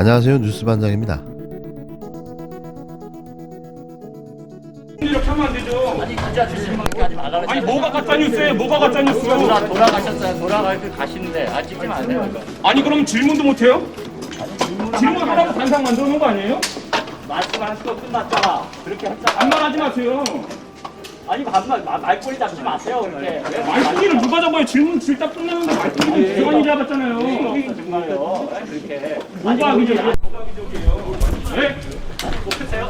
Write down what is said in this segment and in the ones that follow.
안녕하세요, 뉴스반장입니다. 이렇게 하면 안 되죠. 아니 가짜 주시면 하지 말라고. 아니 뭐가 가짜 뉴스예요? 뭐가 가짜 뉴스? 돌아가셨어요. 돌아갈 가시는데 찍지면 안 돼요. 이거. 아니 그럼 질문도 못 해요? 질문하라고 단상 만들어 놓은 거 아니에요? 말씀하실 거 끝났잖아. 그렇게 했잖아. 반말하지 마세요. 아니 말꼬리 잡지 마세요. 그렇게. 왜 말투기를 누가 잡아요? 질문 질딱 끝나는데 말투기를 기관이 잡았잖아요. 정말요? 왜 그렇게. 뭐가 악의적이에요? 네? 못했어요?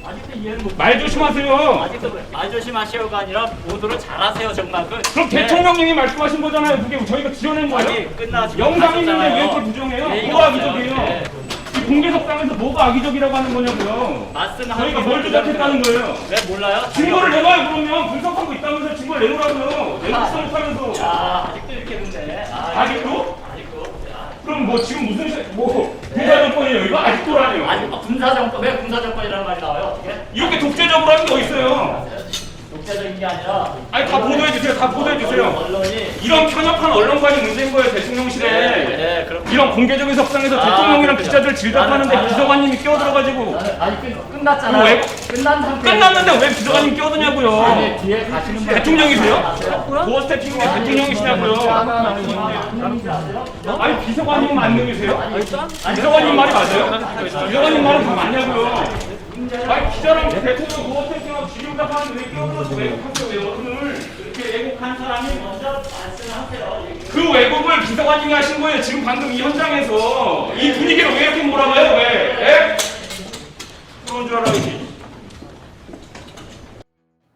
아직도 이해를 못. 말 조심하세요. 아직도 말 조심하시오가 아니라 보도를 잘하세요 정말. 그럼 대통령님이 말씀하신 거잖아요. 그게 저희가 지어낸 거예요? 아니 끝나지. 영상이 있는데 왜 이렇게 부정해요? 뭐가 악의적이에요? 이 공개석상에서 뭐가 악의적이라고 하는 거냐고요? 저희가 뭘 조작했다는 거예요? 왜 몰라요? 증거를 내놔요. 그러면 분석하고 있다면서 증거를 내놓으라고요. 내놓지도 못하면서. 자 아직도 이렇게 문제. 아직도? 아직도. 그럼 뭐 지금 무슨 군사정권이에요? 이거 아직도라네요. 아니 군사정권 왜 군사정권이라는 말이 나와요? 어떻게? 이렇게 독재적으로 하는 게 어딨어요? 독재적인 게 아니라. 아니 다 보도해주세요. 다 보도해주세요. 언론이. 이런 편협한 언론관이 문제인 거예요. 대통령실에. 네, 그럼. 이런 공개적인 석상에서 대통령이랑 그렇죠. 기자들 질답하는데 비서관님이 끼어들어가지고. 아니 끝났잖아요. 왜? 끝난 상태. 끝났는데 왜 비서관님 끼어드냐고요? 아니 뒤에 가시는 분. 대통령이세요? 도어 스태핑이 대통령이시냐고요? 아니 비서관님 만능이세요? 비서관님 말이 맞아요? 비서관님 말은 다 맞냐고요? 아니 기자랑 대통령 도어 스태핑하고 질의응답하는데 왜 끼어들어서 왜곡하세요? 왜 오늘 이렇게 왜곡한 사람이 먼저 말씀하세요. 그 왜곡을 비서관님이 하신 거예요. 지금 방금 이 현장에서 이 분위기를 왜 이렇게 몰아가요? 왜? 에? 그런 줄 알아야지.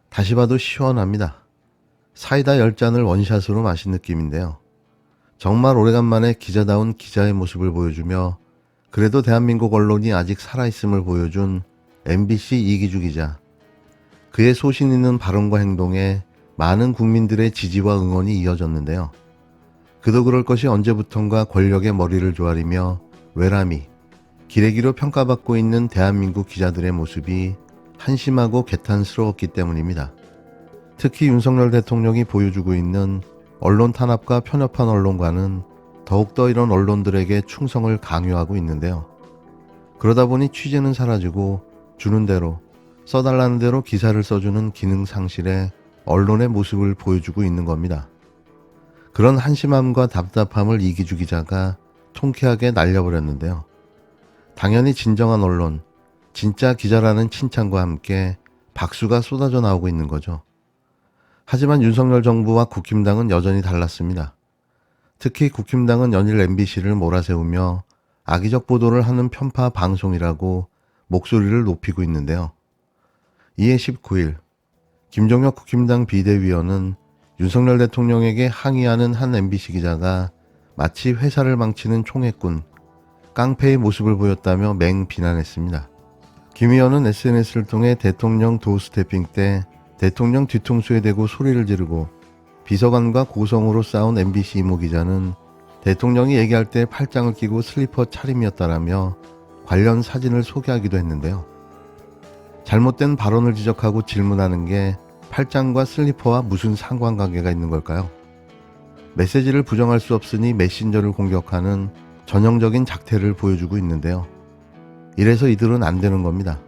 다시 봐도 시원합니다. 사이다 10잔을 원샷으로 마신 느낌인데요. 정말 오래간만에 기자다운 기자의 모습을 보여주며 그래도 대한민국 언론이 아직 살아있음을 보여준 MBC 이기주 기자. 그의 소신 있는 발언과 행동에 많은 국민들의 지지와 응원이 이어졌는데요. 그도 그럴 것이 언제부턴가 권력의 머리를 조아리며 외람이, 기레기로 평가받고 있는 대한민국 기자들의 모습이 한심하고 개탄스러웠기 때문입니다. 특히 윤석열 대통령이 보여주고 있는 언론 탄압과 편협한 언론과는 더욱더 이런 언론들에게 충성을 강요하고 있는데요. 그러다 보니 취재는 사라지고 주는 대로, 써달라는 대로 기사를 써주는 기능 상실의 언론의 모습을 보여주고 있는 겁니다. 그런 한심함과 답답함을 이기주 기자가 통쾌하게 날려버렸는데요. 당연히 진정한 언론, 진짜 기자라는 칭찬과 함께 박수가 쏟아져 나오고 있는 거죠. 하지만 윤석열 정부와 국힘당은 여전히 달랐습니다. 특히 국힘당은 연일 MBC를 몰아세우며 악의적 보도를 하는 편파 방송이라고 목소리를 높이고 있는데요. 이에 19일 김종혁 국힘당 비대위원은 윤석열 대통령에게 항의하는 한 MBC 기자가 마치 회사를 망치는 총애꾼, 깡패의 모습을 보였다며 맹비난했습니다. 김 의원은 SNS를 통해 대통령 도스태핑 때 대통령 뒤통수에 대고 소리를 지르고 비서관과 고성으로 싸운 MBC 이모 기자는 대통령이 얘기할 때 팔짱을 끼고 슬리퍼 차림이었다라며 관련 사진을 소개하기도 했는데요. 잘못된 발언을 지적하고 질문하는 게 팔짱과 슬리퍼와 무슨 상관관계가 있는 걸까요? 메시지를 부정할 수 없으니 메신저를 공격하는 전형적인 작태를 보여주고 있는데요. 이래서 이들은 안 되는 겁니다.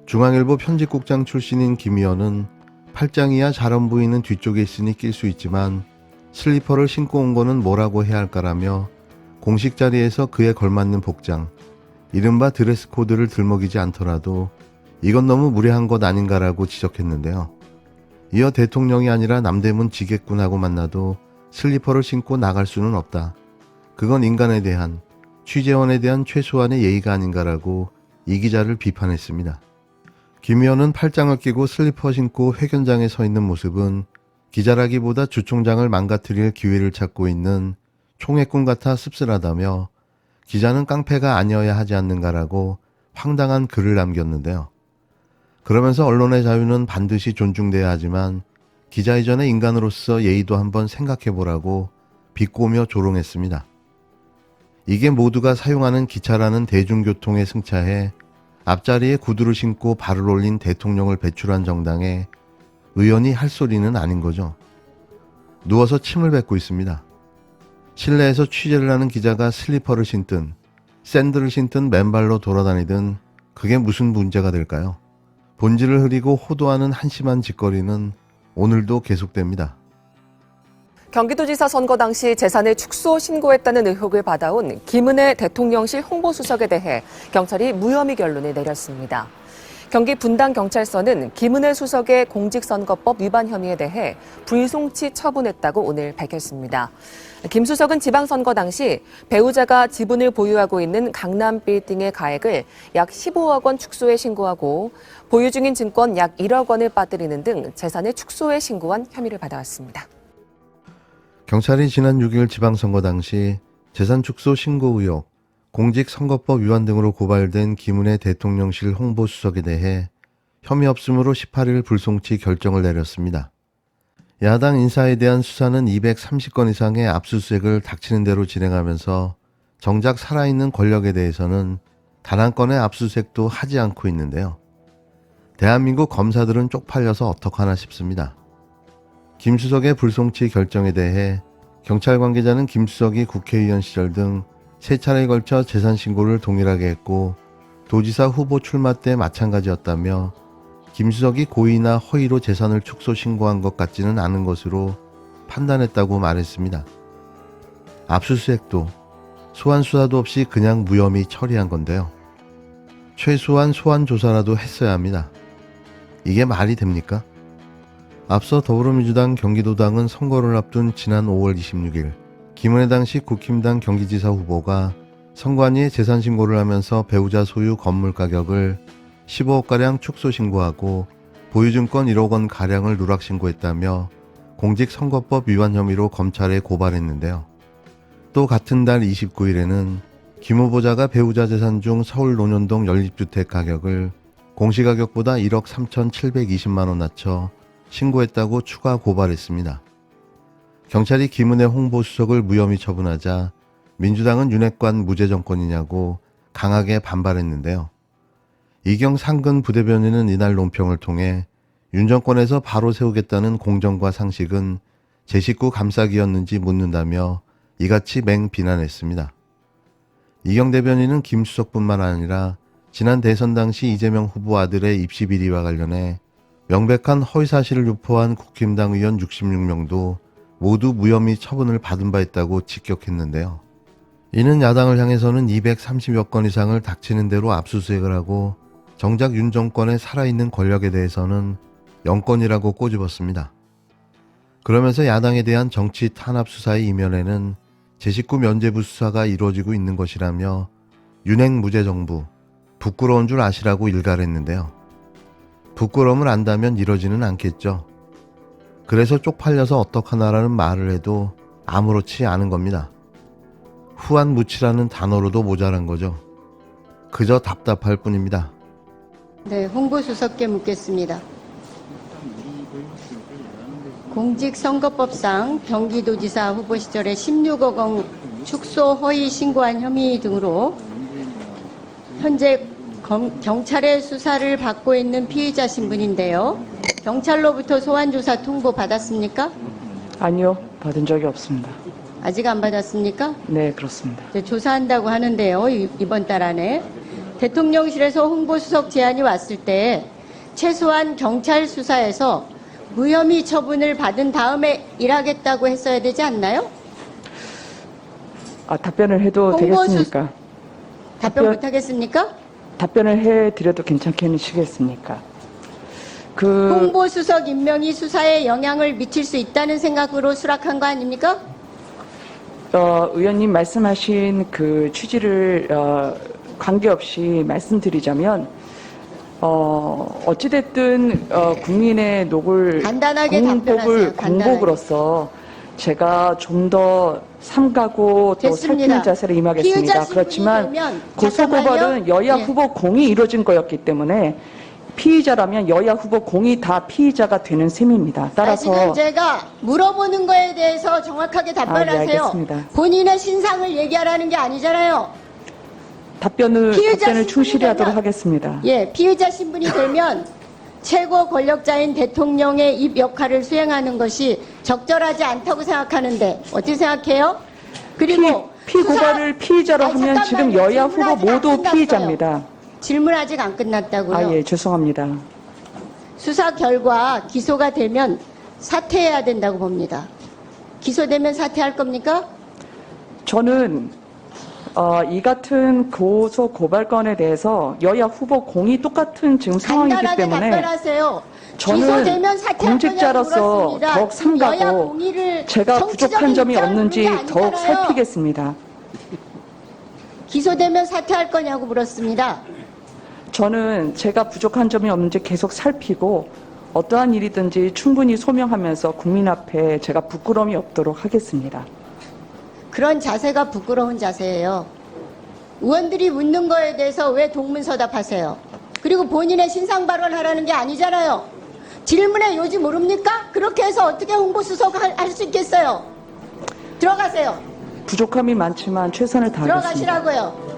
중앙일보 편집국장 출신인 김 의원은 팔짱이야 잘 안 보이는 뒤쪽에 있으니 낄 수 있지만 슬리퍼를 신고 온 거는 뭐라고 해야 할까라며 공식 자리에서 그에 걸맞는 복장, 이른바 드레스 코드를 들먹이지 않더라도 이건 너무 무례한 것 아닌가라고 지적했는데요. 이어 대통령이 아니라 남대문 지게꾼하고 만나도 슬리퍼를 신고 나갈 수는 없다. 그건 인간에 대한, 취재원에 대한 최소한의 예의가 아닌가라고 이 기자를 비판했습니다. 김 의원은 팔짱을 끼고 슬리퍼 신고 회견장에 서 있는 모습은 기자라기보다 주총장을 망가뜨릴 기회를 찾고 있는 총애꾼 같아 씁쓸하다며 기자는 깡패가 아니어야 하지 않는가라고 황당한 글을 남겼는데요. 그러면서 언론의 자유는 반드시 존중돼야 하지만 기자 이전의 인간으로서 예의도 한번 생각해보라고 비꼬며 조롱했습니다. 이게 모두가 사용하는 기차라는 대중교통에 승차해 앞자리에 구두를 신고 발을 올린 대통령을 배출한 정당에 의원이 할 소리는 아닌 거죠. 누워서 침을 뱉고 있습니다. 실내에서 취재를 하는 기자가 슬리퍼를 신든 샌들을 신든 맨발로 돌아다니든 그게 무슨 문제가 될까요? 본질을 흐리고 호도하는 한심한 짓거리는 오늘도 계속됩니다. 경기도지사 선거 당시 재산을 축소 신고했다는 의혹을 받아온 김은혜 대통령실 홍보수석에 대해 경찰이 무혐의 결론을 내렸습니다. 경기 분당경찰서는 김은혜 수석의 공직선거법 위반 혐의에 대해 불송치 처분했다고 오늘 밝혔습니다. 김 수석은 지방선거 당시 배우자가 지분을 보유하고 있는 강남 빌딩의 가액을 약 15억 원 축소해 신고하고 보유 중인 증권 약 1억 원을 빠뜨리는 등 재산을 축소해 신고한 혐의를 받아왔습니다. 경찰이 지난 6일 지방선거 당시 재산 축소 신고 의혹, 공직선거법 위반 등으로 고발된 김은혜 대통령실 홍보수석에 대해 혐의 없음으로 18일 불송치 결정을 내렸습니다. 야당 인사에 대한 수사는 230건 이상의 압수수색을 닥치는 대로 진행하면서 정작 살아있는 권력에 대해서는 단 한 건의 압수수색도 하지 않고 있는데요. 대한민국 검사들은 쪽팔려서 어떡하나 싶습니다. 김 수석의 불송치 결정에 대해 경찰 관계자는 김 수석이 국회의원 시절 등 3차례에 걸쳐 재산 신고를 동일하게 했고 도지사 후보 출마 때 마찬가지였다며 김 수석이 고의나 허위로 재산을 축소 신고한 것 같지는 않은 것으로 판단했다고 말했습니다. 압수수색도 소환 수사도 없이 그냥 무혐의 처리한 건데요. 최소한 소환 조사라도 했어야 합니다. 이게 말이 됩니까? 앞서 더불어민주당 경기도당은 선거를 앞둔 지난 5월 26일 김은혜 당시 국힘당 경기지사 후보가 선관위에 재산 신고를 하면서 배우자 소유 건물 가격을 15억가량 축소 신고하고 보유증권 1억 원 가량을 누락 신고했다며 공직선거법 위반 혐의로 검찰에 고발했는데요. 또 같은 달 29일에는 김 후보자가 배우자 재산 중 서울 논현동 연립주택 가격을 공시가격보다 1억 3,720만 원 낮춰 신고했다고 추가 고발했습니다. 경찰이 김은혜 홍보수석을 무혐의 처분하자 민주당은 윤핵관 무죄 정권이냐고 강하게 반발했는데요. 이경 상근 부대변인은 이날 논평을 통해 윤 정권에서 바로 세우겠다는 공정과 상식은 제 식구 감싸기였는지 묻는다며 이같이 맹비난했습니다. 이경 대변인은 김 수석뿐만 아니라 지난 대선 당시 이재명 후보 아들의 입시 비리와 관련해 명백한 허위사실을 유포한 국힘당 의원 66명도 모두 무혐의 처분을 받은 바 있다고 직격했는데요. 이는 야당을 향해서는 230여 건 이상을 닥치는 대로 압수수색을 하고 정작 윤 정권의 살아있는 권력에 대해서는 0건이라고 꼬집었습니다. 그러면서 야당에 대한 정치 탄압 수사의 이면에는 제 식구 면죄부 수사가 이루어지고 있는 것이라며 윤핵 무죄 정부, 부끄러운 줄 아시라고 일갈했는데요. 부끄러움을 안다면 이러지는 않겠죠. 그래서 쪽팔려서 어떡하나라는 말을 해도 아무렇지 않은 겁니다. 후안무치라는 단어로도 모자란 거죠. 그저 답답할 뿐입니다. 네, 홍보수석께 묻겠습니다. 공직선거법상 경기도지사 후보 시절에 16억 원 축소 허위 신고한 혐의 등으로 현재 경찰의 수사를 받고 있는 피의자 신분인데요. 경찰로부터 소환조사 통보 받았습니까? 아니요, 받은 적이 없습니다. 아직 안 받았습니까? 네, 그렇습니다. 이제 조사한다고 하는데요. 이번 달 안에. 대통령실에서 홍보수석 제안이 왔을 때 최소한 경찰 수사에서 무혐의 처분을 받은 다음에 일하겠다고 했어야 되지 않나요? 답변을 해도 되겠습니까? 답변 못하겠습니까? 답변을 해드려도 괜찮겠습니까? 홍보수석 임명이 수사에 영향을 미칠 수 있다는 생각으로 수락한 거 아닙니까? 의원님 말씀하신 그 취지를 관계없이 말씀드리자면 어찌됐든 국민의 녹을 간단하게 답변하세요. 간단하게. 공복으로서 제가 좀 더 삼가고 또 됐습니다. 살피는 자세로 임하겠습니다. 피의자 그렇지만 신분이 되면 고소고발은 잠깐만요. 여야 예. 후보 공이 이루어진 거였기 때문에 피의자라면 여야 후보 공이 다 피의자가 되는 셈입니다. 따라서 지금 제가 물어보는 거에 대해서 정확하게 답변하세요. 알겠습니다. 본인의 신상을 얘기하라는 게 아니잖아요. 답변을 신분이 충실히 하도록 되면- 하겠습니다. 예, 피의자 신분이 되면 최고 권력자인 대통령의 입 역할을 수행하는 것이 적절하지 않다고 생각하는데 어떻게 생각해요? 그리고 피고발을 피의자로 아니, 하면 지금 잠깐만요. 여야 후보 질문 아직 안 모두 끝났어요. 피의자입니다. 질문 아직 안 끝났다고요. 아, 예, 죄송합니다. 수사 결과 기소가 되면 사퇴해야 된다고 봅니다. 기소되면 사퇴할 겁니까? 저는 이 같은 고소 고발건에 대해서 여야 후보 공이 똑같은 지금 상황이기 간단하게 때문에 답변하세요. 저는 기소되면 사퇴할 공직자로서 거냐고 물었습니다. 더욱 지금 여야 삼가고 공의를 제가 정치적인 부족한 점이 입장을 없는지 묻는 게 더욱 아니잖아요. 살피겠습니다. 기소되면 사퇴할 거냐고 물었습니다. 저는 제가 부족한 점이 없는지 계속 살피고 어떠한 일이든지 충분히 소명하면서 국민 앞에 제가 부끄러움이 없도록 하겠습니다. 그런 자세가 부끄러운 자세예요. 의원들이 묻는 거에 대해서 왜 동문서답하세요? 그리고 본인의 신상 발언하라는 게 아니잖아요. 질문의 요지 모릅니까? 그렇게 해서 어떻게 홍보수석 할 수 있겠어요? 들어가세요. 부족함이 많지만 최선을 다하겠습니다. 들어가시라고요.